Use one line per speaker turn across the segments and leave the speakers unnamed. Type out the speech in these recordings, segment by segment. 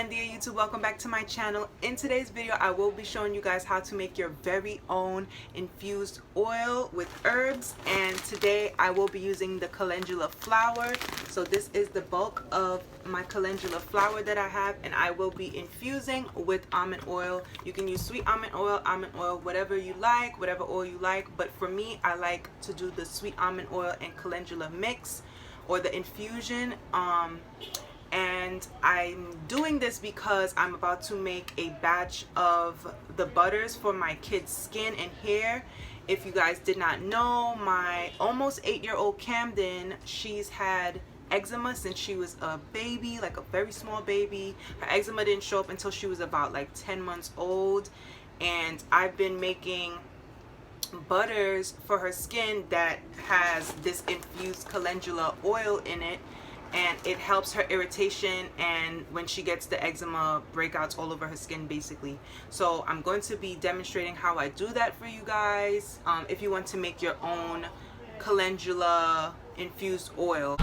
Buen dia YouTube, welcome back to my channel. In today's video I will be showing you guys how to make your very own infused oil with herbs, and today I will be using the calendula flower. So this is the bulk of my calendula flower that I have, and I will be infusing with almond oil. You can use sweet almond oil, whatever you like, whatever oil you like, but for me I like to do the sweet almond oil and calendula mix or the infusion. And I'm doing this because I'm about to make a batch of the butters for my kids' skin and hair. If you guys did not know, my almost 8-year-old Camden, she's had eczema since she was a baby, like a very small baby. Her eczema didn't show up until she was about like 10 months old, and I've been making butters for her skin that has this infused calendula oil in it, and it helps her irritation and when she gets the eczema breakouts all over her skin basically. So I'm going to be demonstrating how I do that for you guys. If you want to make your own calendula infused oil,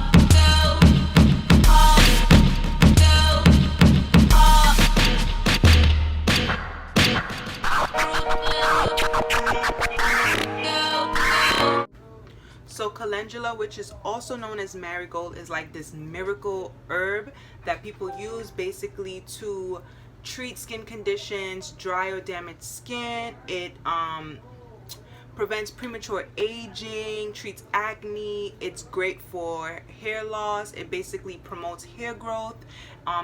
so calendula, which is also known as marigold, is like this miracle herb that people use basically to treat skin conditions, dry or damaged skin. It prevents premature aging, treats acne. It's great for hair loss. It basically promotes hair growth.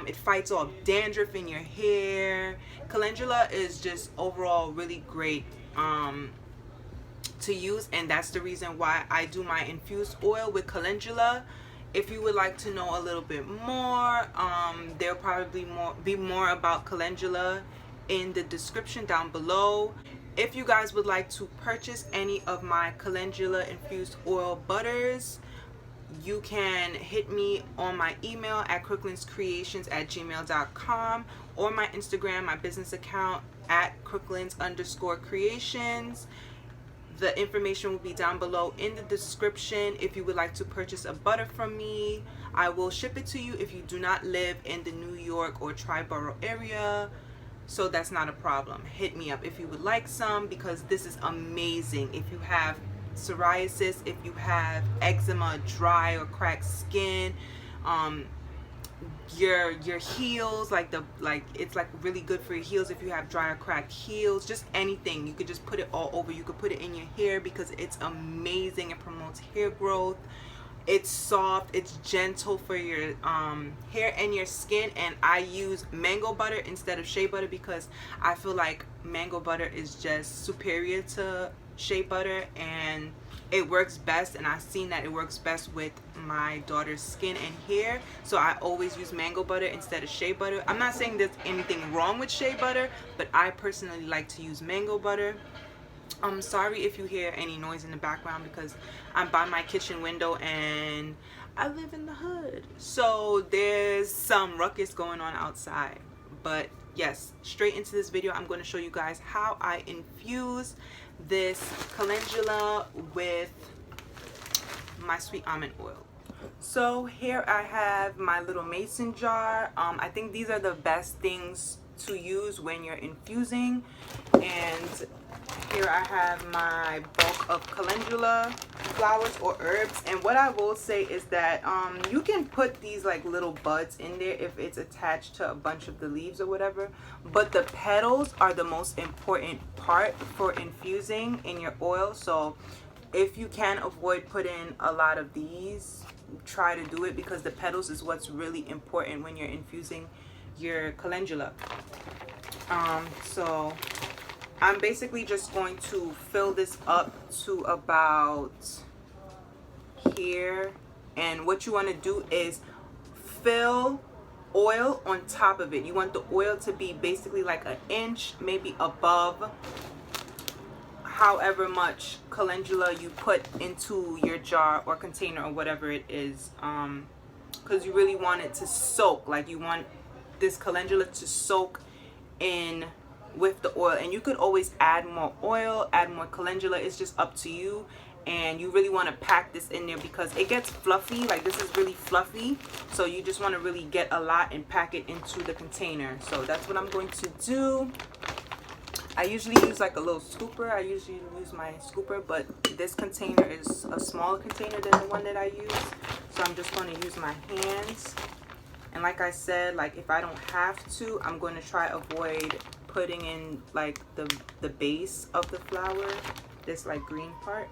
It fights off dandruff in your hair. Calendula is just overall really great to use, and that's the reason why I do my infused oil with calendula. If you would like to know a little bit more, there'll probably be more about calendula in the description down below. If you guys would like to purchase any of my calendula infused oil butters, you can hit me on my email at crooklyndscreations@gmail.com or my Instagram, my business account at crooklynds_creations. The information will be down below in the description. If you would like to purchase a butter from me, I will ship it to you if you do not live in the New York or Tri-Borough area. So that's not a problem. Hit me up if you would like some, because this is amazing. If you have psoriasis, if you have eczema, dry or cracked skin, your heels, it's like really good for your heels. If you have dry or cracked heels, just anything, you could just put it all over. You could put it in your hair because it's amazing. It promotes hair growth. It's soft, it's gentle for your hair and your skin. And I use mango butter instead of shea butter because I feel like mango butter is just superior to shea butter, and it works best, and I've seen that it works best with my daughter's skin and hair. So I always use mango butter instead of shea butter. I'm not saying there's anything wrong with shea butter, but I personally like to use mango butter. I'm sorry if you hear any noise in the background because I'm by my kitchen window and I live in the hood, so there's some ruckus going on outside. But yes, straight into this video, I'm going to show you guys how I infuse this calendula with my sweet almond oil. So here I have my little mason jar. I think these are the best things to use when you're infusing. And here I have my bulk of calendula flowers or herbs. And what I will say is that you can put these like little buds in there if it's attached to a bunch of the leaves or whatever, but the petals are the most important part for infusing in your oil. So if you can avoid putting a lot of these, try to do it, because the petals is what's really important when you're infusing your calendula. So I'm basically just going to fill this up to about here, and what you want to do is fill oil on top of it. You want the oil to be basically like an inch, maybe above however much calendula you put into your jar or container or whatever it is, because you really want it to soak. Like, you want this calendula to soak in with the oil, and you could always add more oil, add more calendula. It's just up to you. and you really want to pack this in there because it gets fluffy. Like, this is really fluffy, so you just want to really get a lot and pack it into the container. So that's what I'm going to do. I usually use like a little scooper. I usually use my scooper, but this container is a smaller container than the one that I use, so I'm just going to use my hands. And like I said, like, if I don't have to, I'm going to try avoid putting in like the base of the flower, this like green part,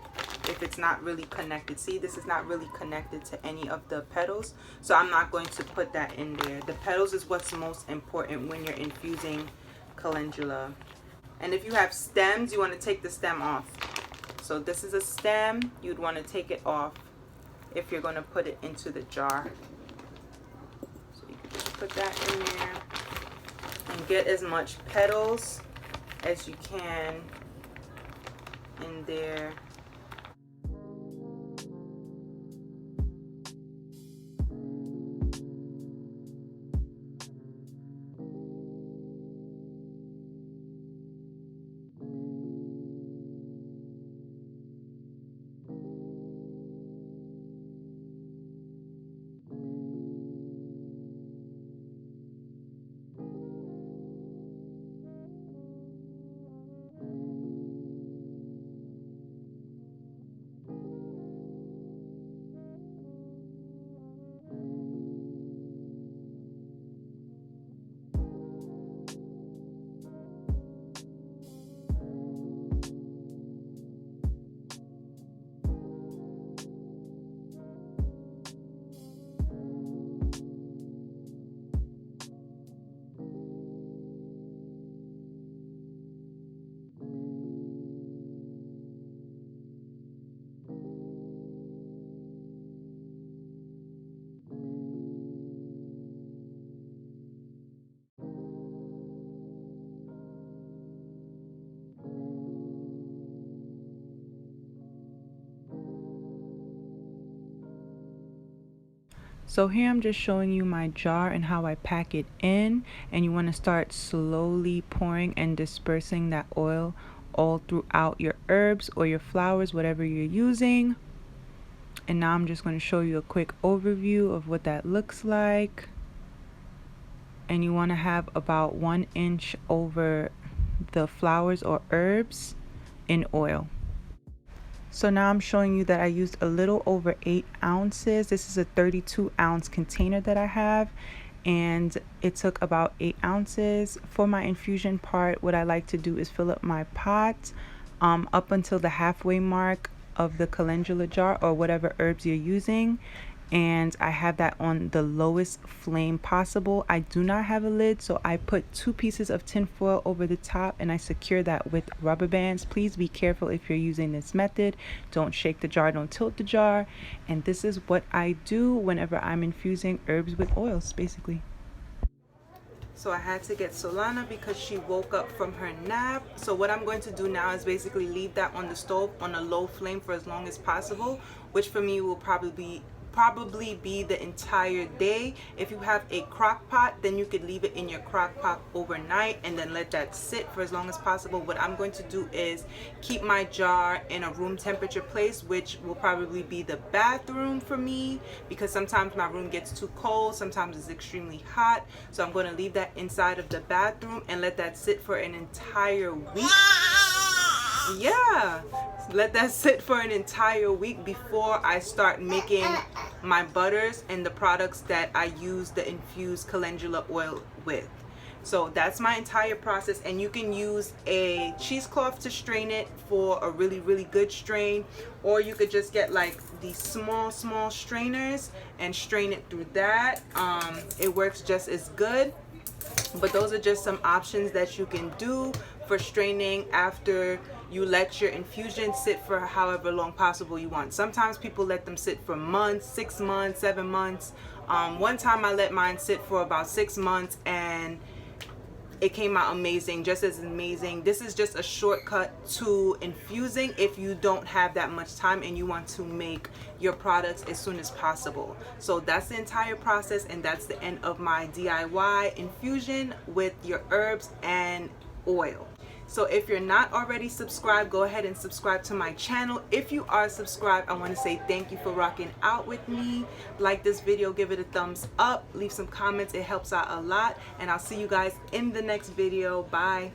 if it's not really connected. See, this is not really connected to any of the petals, so I'm not going to put that in there. The petals is what's most important when you're infusing calendula. And if you have stems, you want to take the stem off. So this is a stem, you'd want to take it off if you're going to put it into the jar. So you can just put that in there and get as much petals as you can in there. So here I'm just showing you my jar and how I pack it in, and you want to start slowly pouring and dispersing that oil all throughout your herbs or your flowers, whatever you're using. And now I'm just going to show you a quick overview of what that looks like. And you want to have about 1 inch over the flowers or herbs in oil. So now I'm showing you that I used a little over 8 ounces. This is a 32-ounce container that I have, and it took about 8 ounces. For my infusion part, what I like to do is fill up my pot up until the halfway mark of the calendula jar or whatever herbs you're using, and I have that on the lowest flame possible. I do not have a lid, so I put 2 pieces of tin foil over the top and I secure that with rubber bands. Please be careful if you're using this method. Don't shake the jar, don't tilt the jar. And this is what I do whenever I'm infusing herbs with oils, basically. So I had to get Solana because she woke up from her nap. So what I'm going to do now is basically leave that on the stove on a low flame for as long as possible, which for me will probably be the entire day. If you have a crock pot, then you could leave it in your crock pot overnight and then let that sit for as long as possible. What I'm going to do is keep my jar in a room temperature place, which will probably be the bathroom for me, because sometimes my room gets too cold, sometimes it's extremely hot. So I'm going to leave that inside of the bathroom and let that sit for an entire week. Yeah, let that sit for an entire week before I start making my butters and the products that I use the infused calendula oil with. So that's my entire process, and you can use a cheesecloth to strain it for a really good strain, or you could just get like these small strainers and strain it through that. It works just as good. But those are just some options that you can do for straining after you let your infusion sit for however long possible you want. Sometimes people let them sit for months, 6 months, 7 months. One time I let mine sit for about 6 months and it came out amazing, just as amazing. This is just a shortcut to infusing if you don't have that much time and you want to make your products as soon as possible. So that's the entire process, and that's the end of my DIY infusion with your herbs and oil. So if you're not already subscribed, go ahead and subscribe to my channel. If you are subscribed, I want to say thank you for rocking out with me. Like this video, give it a thumbs up, leave some comments, it helps out a lot, and I'll see you guys in the next video. Bye.